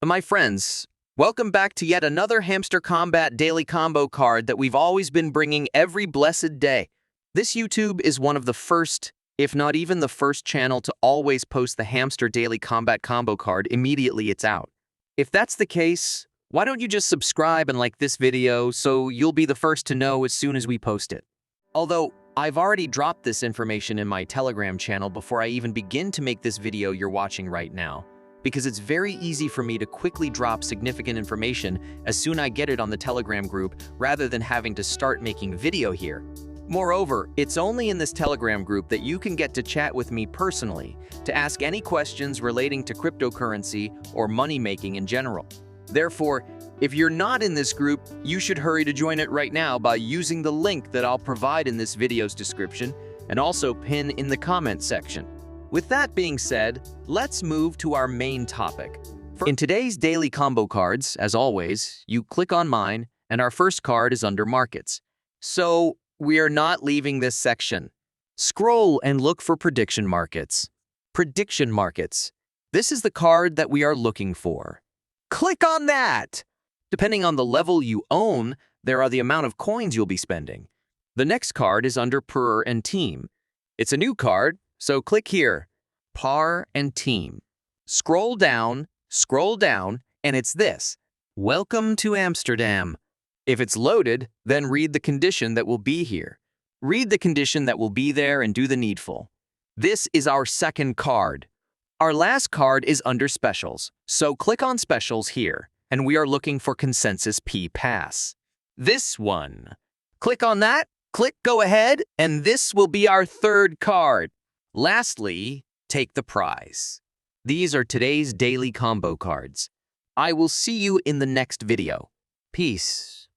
My friends, welcome back to yet another Hamster Combat Daily Combo card that we've always been bringing every blessed day. This YouTube is one of the first, if not even the first channel to always post the Hamster Daily Combat Combo card immediately it's out. If that's the case, why don't you just subscribe and like this video so you'll be the first to know as soon as we post it. Although, I've already dropped this information in my Telegram channel before I even begin to make this video you're watching right now, because it's very easy for me to quickly drop significant information as soon as I get it on the Telegram group rather than having to start making video here. Moreover, it's only in this Telegram group that you can get to chat with me personally to ask any questions relating to cryptocurrency or money making in general. Therefore, if you're not in this group, you should hurry to join it right now by using the link that I'll provide in this video's description and also pin in the comment section. With that being said, let's move to our main topic. In today's daily combo cards, as always, you click on mine, and our first card is under markets. So, we are not leaving this section. Scroll and look for prediction markets. Prediction markets. This is the card that we are looking for. Click on that! Depending on the level you own, there are the amount of coins you'll be spending. The next card is under PAR and Team. It's a new card, so click here, PAR and Team. Scroll down, and it's this. Welcome to Amsterdam. If it's loaded, then read the condition that will be here. Read the condition that will be there and do the needful. This is our second card. Our last card is under specials, so click on specials here, and we are looking for Consensus P Pass. This one. Click on that, click go ahead, and this will be our third card. Lastly, take the prize. These are today's daily combo cards. I will see you in the next video. Peace.